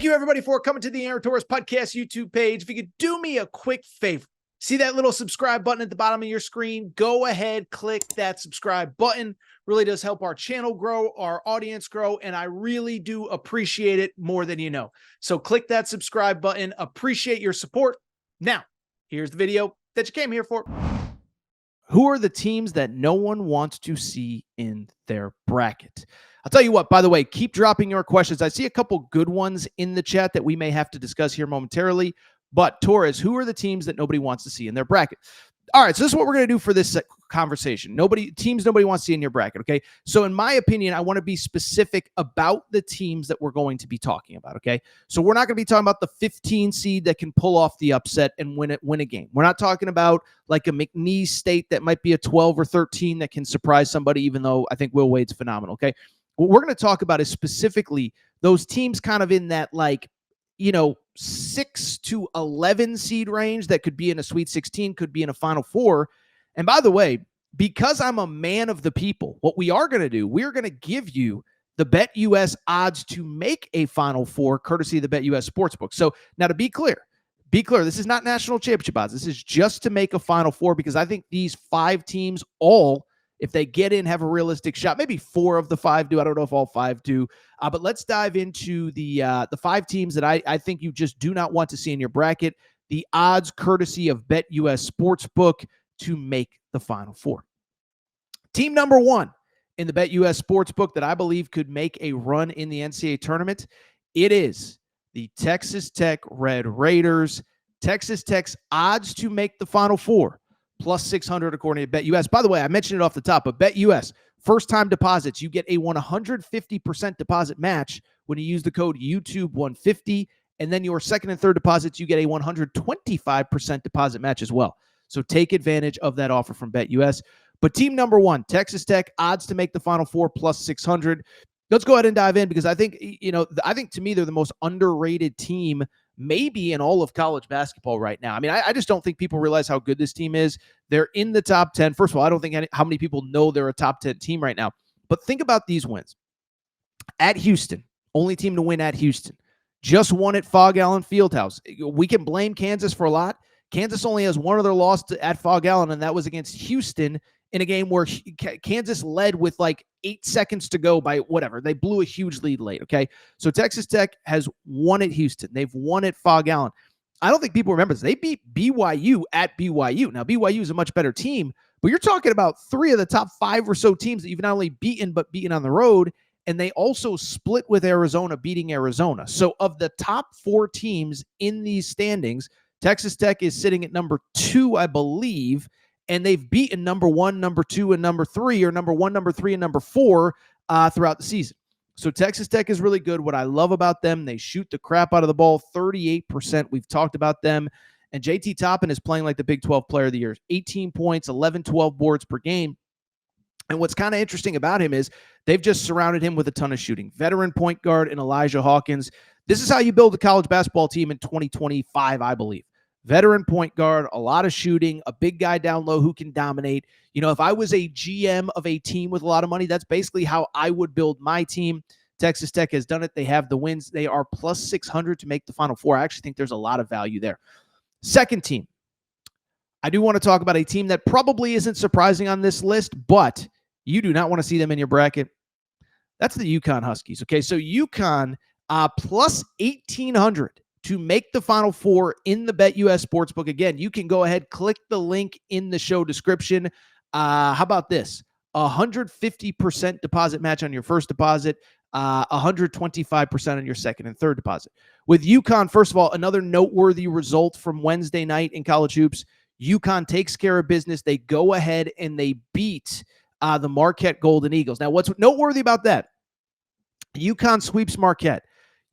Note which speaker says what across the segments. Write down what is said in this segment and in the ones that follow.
Speaker 1: Thank you, everybody, for coming to the Aaron Torres Podcast YouTube page. If you could do me a quick favor, see that little subscribe button at the bottom of your screen? Go ahead, click that subscribe button. Really does help our channel grow, our audience grow, and I really do appreciate it more than you know. So click that subscribe button. Appreciate your support. Now, here's the video that you came here for. Who are the teams that no one wants to see in their bracket? I'll tell you what, by the way, keep dropping your questions. I see a couple good ones in the chat that we may have to discuss here momentarily. But Torres, who are the teams that nobody wants to see in their bracket? All right, so this is what we're going to do for this conversation. Teams nobody wants to see in your bracket, okay? So in my opinion, I want to be specific about the teams that we're going to be talking about, okay? So we're not going to be talking about the 15 seed that can pull off the upset and win a game. We're not talking about like a McNeese State that might be a 12 or 13 that can surprise somebody, even though I think Will Wade's phenomenal, okay? What we're going to talk about is specifically those teams kind of in that 6 to 11 seed range that could be in a Sweet 16, could be in a Final Four. And by the way, because I'm a man of the people, what we are going to do, we're going to give you the BetUS odds to make a Final Four, courtesy of the BetUS Sportsbook. So now to be clear, this is not national championship odds. This is just to make a Final Four, because I think these 5 teams all, if they get in, have a realistic shot. Maybe 4 of the 5 do. I don't know if all 5 do. But let's dive into the 5 teams that I think you just do not want to see in your bracket. The odds, courtesy of BetUS Sportsbook, to make the Final Four. Team number 1 in the BetUS Sportsbook that I believe could make a run in the NCAA tournament, it is the Texas Tech Red Raiders. Texas Tech's odds to make the Final Four, plus 600 according to BetUS. By the way, I mentioned it off the top, but BetUS, first-time deposits, you get a 150% deposit match when you use the code YouTube150, and then your second and third deposits, you get a 125% deposit match as well. So take advantage of that offer from BetUS. But team number 1, Texas Tech, odds to make the Final Four, plus 600. Let's go ahead and dive in, because I think, I think to me they're the most underrated team maybe in all of college basketball right now. I mean, I just don't think people realize how good this team is. They're in the top 10. First of all, I don't think how many people know they're a top 10 team right now. But think about these wins. At Houston, only team to win at Houston. Just won at Fog Allen Fieldhouse. We can blame Kansas for a lot. Kansas only has one other loss at Fog Allen, and that was against Houston in a game where Kansas led with like 8 seconds to go by whatever. They blew a huge lead late, okay? So Texas Tech has won at Houston. They've won at Fog Allen. I don't think people remember this. They beat BYU at BYU. Now, BYU is a much better team, but you're talking about 3 of the top 5 or so teams that you've not only beaten, but beaten on the road, and they also split with Arizona, beating Arizona. So of the top 4 teams in these standings, Texas Tech is sitting at number 2, I believe, and they've beaten number 1, number 2, and number 3, or number 1, number 3, and number 4 throughout the season. So Texas Tech is really good. What I love about them, they shoot the crap out of the ball, 38%. We've talked about them. And JT Toppin is playing like the Big 12 Player of the Year. 18 points, 11, 12 boards per game. And what's kind of interesting about him is they've just surrounded him with a ton of shooting. Veteran point guard in Elijah Hawkins. This is how you build a college basketball team in 2025, I believe. Veteran point guard, a lot of shooting, a big guy down low who can dominate. If I was a GM of a team with a lot of money, that's basically how I would build my team. Texas Tech has done it. They have the wins. They are plus 600 to make the Final Four. I actually think there's a lot of value there. Second team, I do want to talk about a team that probably isn't surprising on this list, but you do not want to see them in your bracket. That's the UConn Huskies. Okay, so UConn plus 1,800 to make the Final Four in the BetUS Sportsbook. Again, you can go ahead, click the link in the show description. How about this? 150% deposit match on your first deposit, 125% on your second and third deposit. With UConn, first of all, another noteworthy result from Wednesday night in college hoops. UConn takes care of business. They go ahead and they beat the Marquette Golden Eagles. Now, what's noteworthy about that? UConn sweeps Marquette.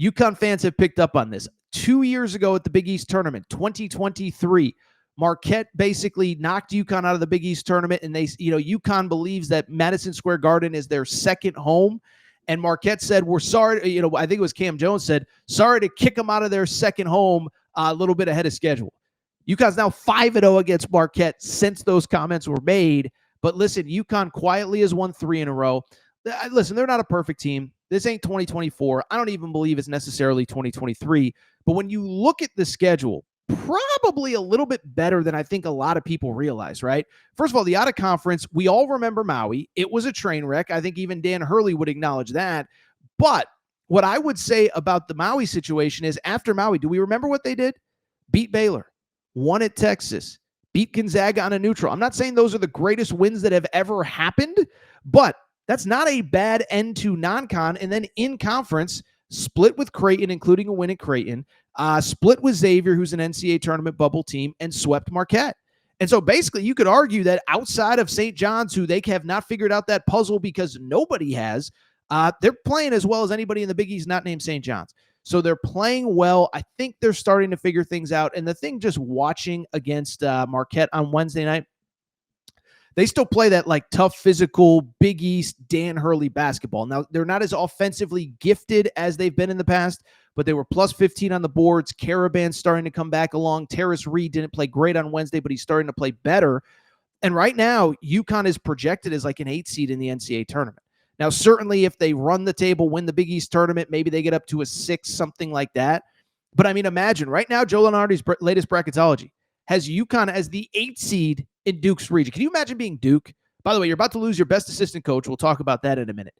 Speaker 1: UConn fans have picked up on this. 2 years ago at the Big East tournament, 2023, Marquette basically knocked UConn out of the Big East tournament, and UConn believes that Madison Square Garden is their second home. And Marquette said, we're sorry, I think it was Cam Jones said, sorry to kick them out of their second home a little bit ahead of schedule. UConn's now 5-0 against Marquette since those comments were made. But listen, UConn quietly has won 3 in a row. Listen, they're not a perfect team. This ain't 2024. I don't even believe it's necessarily 2023. But when you look at the schedule, probably a little bit better than I think a lot of people realize, right? First of all, the out of conference, we all remember Maui. It was a train wreck. I think even Dan Hurley would acknowledge that. But what I would say about the Maui situation is after Maui, do we remember what they did? Beat Baylor, won at Texas, beat Gonzaga on a neutral. I'm not saying those are the greatest wins that have ever happened, but that's not a bad end to non-con. And then in conference, split with Creighton, including a win at Creighton, split with Xavier, who's an NCAA tournament bubble team, and swept Marquette. And so basically you could argue that outside of St. John's, who they have not figured out that puzzle because nobody has, they're playing as well as anybody in the Big East not named St. John's. So they're playing well. I think they're starting to figure things out. And the thing just watching against Marquette on Wednesday night, they still play that like tough, physical, Big East, Dan Hurley basketball. Now, they're not as offensively gifted as they've been in the past, but they were plus 15 on the boards. Caravan's starting to come back along. Terrace Reed didn't play great on Wednesday, but he's starting to play better. And right now, UConn is projected as like an 8 seed in the NCAA tournament. Now, certainly if they run the table, win the Big East tournament, maybe they get up to a 6, something like that. But I mean, imagine right now, Joe Lunardi's latest bracketology has UConn as the 8 seed in Duke's region. Can you imagine being Duke? By the way, you're about to lose your best assistant coach. We'll talk about that in a minute.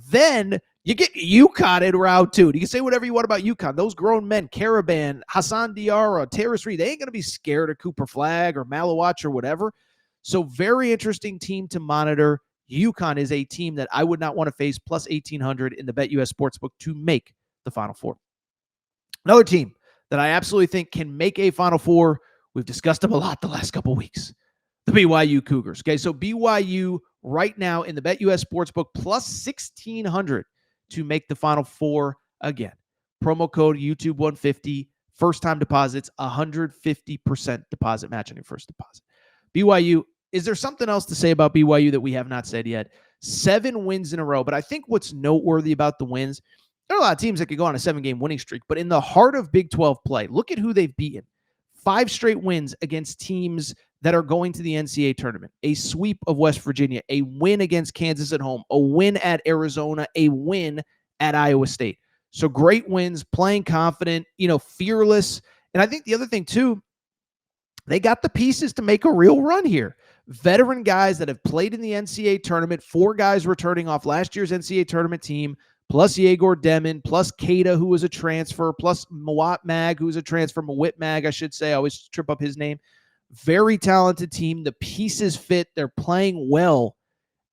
Speaker 1: Then you get UConn in round 2. You can say whatever you want about UConn. Those grown men, Caravan, Hassan Diarra, Terrace Reed, they ain't going to be scared of Cooper Flagg or Malawach or whatever. So very interesting team to monitor. UConn is a team that I would not want to face plus 1,800 in the BetUS Sportsbook to make the Final Four. Another team that I absolutely think can make a Final Four, we've discussed them a lot the last couple of weeks, the BYU Cougars. Okay, so BYU right now in the BetUS Sportsbook plus 1,600 to make the Final Four again. Promo code YouTube150, first-time deposits, 150% deposit match on your first deposit. BYU, is there something else to say about BYU that we have not said yet? 7 wins in a row, but I think what's noteworthy about the wins, there are a lot of teams that could go on a 7-game winning streak, but in the heart of Big 12 play, look at who they've beaten. 5 straight wins against teams that are going to the NCAA tournament, a sweep of West Virginia, a win against Kansas at home, a win at Arizona, a win at Iowa State. So great wins, playing confident, fearless. And I think the other thing too, they got the pieces to make a real run here. Veteran guys that have played in the NCAA tournament, 4 guys returning off last year's NCAA tournament team, plus Yegor Demon, plus Keita, who was a transfer, plus Mawat Mag, who was a transfer, Mawit Mag, I should say. I always trip up his name. Very talented team. The pieces fit. They're playing well.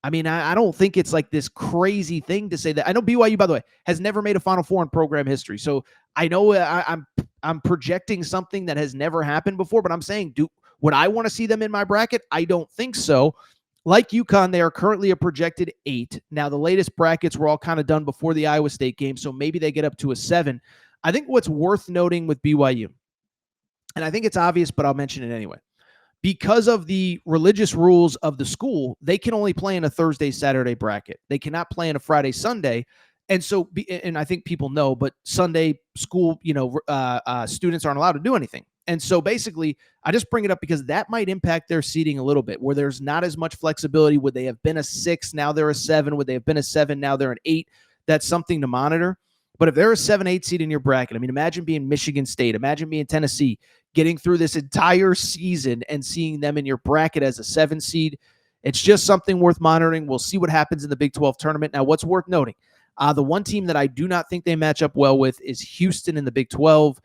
Speaker 1: I mean, I don't think it's like this crazy thing to say that. I know BYU, by the way, has never made a Final Four in program history. So I know I'm projecting something that has never happened before, but I'm saying, would I want to see them in my bracket? I don't think so. Like UConn, they are currently a projected 8. Now, the latest brackets were all kind of done before the Iowa State game, so maybe they get up to a 7. I think what's worth noting with BYU, and I think it's obvious, but I'll mention it anyway. Because of the religious rules of the school, they can only play in a Thursday, Saturday bracket. They cannot play in a Friday, Sunday. And so, and I think people know, but Sunday school, students aren't allowed to do anything. And so basically, I just bring it up because that might impact their seeding a little bit, where there's not as much flexibility. Would they have been a 6? Now they're a 7. Would they have been a 7? Now they're an 8. That's something to monitor. But if they're a 7-8 seed in your bracket, I mean, imagine being Michigan State, imagine being Tennessee, getting through this entire season and seeing them in your bracket as a 7 seed. It's just something worth monitoring. We'll see what happens in the Big 12 tournament. Now, what's worth noting, the one team that I do not think they match up well with is Houston in the Big 12.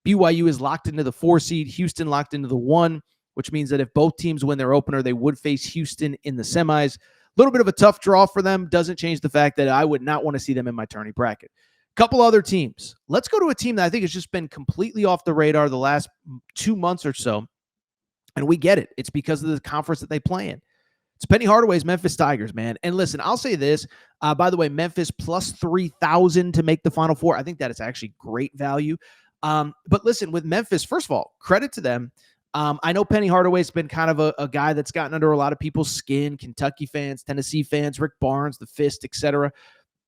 Speaker 1: BYU is locked into the 4 seed, Houston locked into the 1, which means that if both teams win their opener, they would face Houston in the semis. A little bit of a tough draw for them. Doesn't change the fact that I would not want to see them in my tourney bracket. Couple other teams. Let's go to a team that I think has just been completely off the radar the last 2 months or so. And we get it. It's because of the conference that they play in. It's Penny Hardaway's Memphis Tigers, man. And listen, I'll say this. By the way, Memphis plus 3,000 to make the Final Four. I think that is actually great value. But listen, with Memphis, first of all, credit to them. I know Penny Hardaway's been kind of a guy that's gotten under a lot of people's skin, Kentucky fans, Tennessee fans, Rick Barnes, the Fist, etc.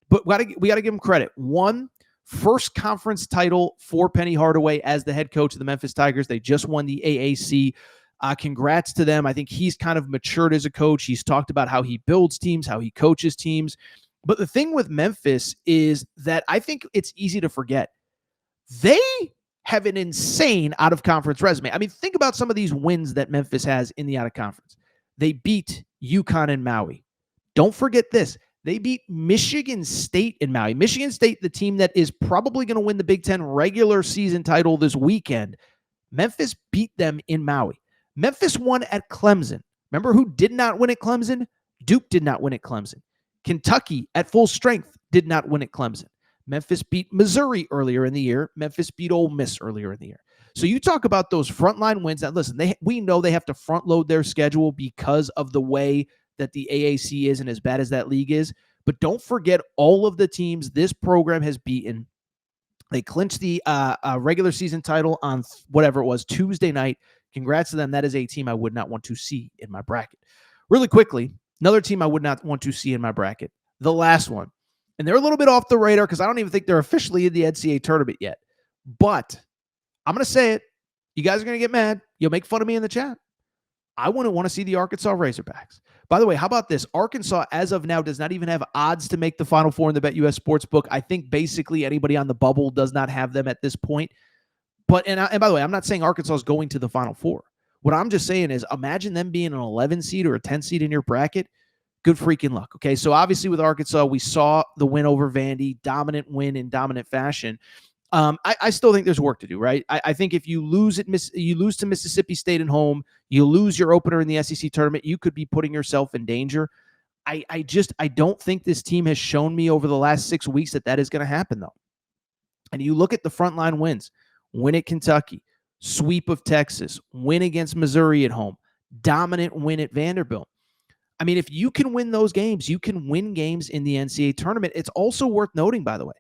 Speaker 1: But we got to give him credit. 1, first conference title for Penny Hardaway as the head coach of the Memphis Tigers. They just won the AAC. Congrats to them. I think he's kind of matured as a coach. He's talked about how he builds teams, how he coaches teams. But the thing with Memphis is that I think it's easy to forget. They have an insane out-of-conference resume. I mean, think about some of these wins that Memphis has in the out-of-conference. They beat UConn and Maui. Don't forget this. They beat Michigan State in Maui. Michigan State, the team that is probably going to win the Big Ten regular season title this weekend. Memphis beat them in Maui. Memphis won at Clemson. Remember who did not win at Clemson? Duke did not win at Clemson. Kentucky at full strength did not win at Clemson. Memphis beat Missouri earlier in the year. Memphis beat Ole Miss earlier in the year. So you talk about those frontline wins. Now, listen, we know they have to front load their schedule because of the way that the AAC is and as bad as that league is. But don't forget all of the teams this program has beaten. They clinched the regular season title on whatever it was, Tuesday night. Congrats to them. That is a team I would not want to see in my bracket. Really quickly, another team I would not want to see in my bracket, the last one. And they're a little bit off the radar because I don't even think they're officially in the NCAA tournament yet. But I'm going to say it. You guys are going to get mad. You'll make fun of me in the chat. I wouldn't want to see the Arkansas Razorbacks. By the way, how about this? Arkansas, as of now, does not even have odds to make the Final Four in the BetUS Sportsbook. I think basically anybody on the bubble does not have them at this point. But and by the way, I'm not saying Arkansas is going to the Final Four. What I'm just saying is imagine them being an 11 seed or a 10 seed in your bracket. Good freaking luck. Okay, so obviously with Arkansas, we saw the win over Vandy, dominant win in dominant fashion. I still think there's work to do, right? I think if you lose to Mississippi State at home, you lose your opener in the SEC tournament, you could be putting yourself in danger. I don't think this team has shown me over the last 6 weeks that is going to happen, though. And you look at the frontline wins, win at Kentucky, sweep of Texas, win against Missouri at home, dominant win at Vanderbilt. I mean, if you can win those games, you can win games in the NCAA tournament. It's also worth noting, by the way,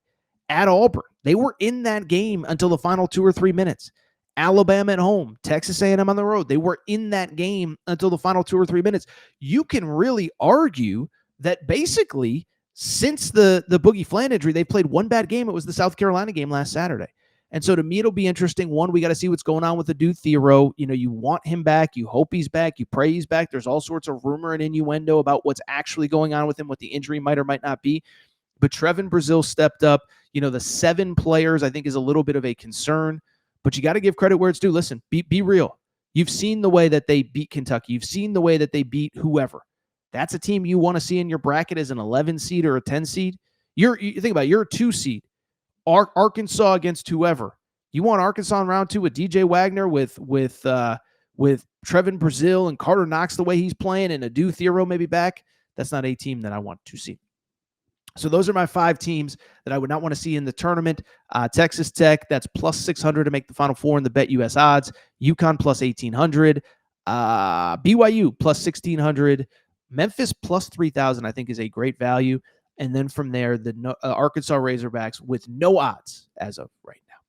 Speaker 1: at Auburn, they were in that game until the final 2 or 3 minutes. Alabama at home, Texas A&M on the road, they were in that game until the final 2 or 3 minutes. You can really argue that basically since the Boogie Flan injury, they played one bad game. It was the South Carolina game last Saturday. And so to me, it'll be interesting. One, we got to see what's going on with the dude Theroux. You know, you want him back. You hope he's back. You pray he's back. There's all sorts of rumor and innuendo about what's actually going on with him, what the injury might or might not be. But Trevin Brazile stepped up. You know, the 7 players, I think, is a little bit of a concern. But you got to give credit where it's due. Listen, be real. You've seen the way that they beat Kentucky. You've seen the way that they beat whoever. That's a team you want to see in your bracket as an 11 seed or a 10 seed. You think about it, you're a 2 seed. Arkansas against whoever. You want Arkansas in round 2 with DJ Wagner, with Trevin Brazile and Carter Knox the way he's playing, and Adu Theroux maybe back. That's not a team that I want to see. So those are my 5 teams that I would not want to see in the tournament. Texas Tech, that's plus 600 to make the Final Four in the BetUS odds. UConn plus 1,800. BYU plus 1,600. Memphis plus 3,000, I think, is a great value. And then from there, the Arkansas Razorbacks with no odds as of right now.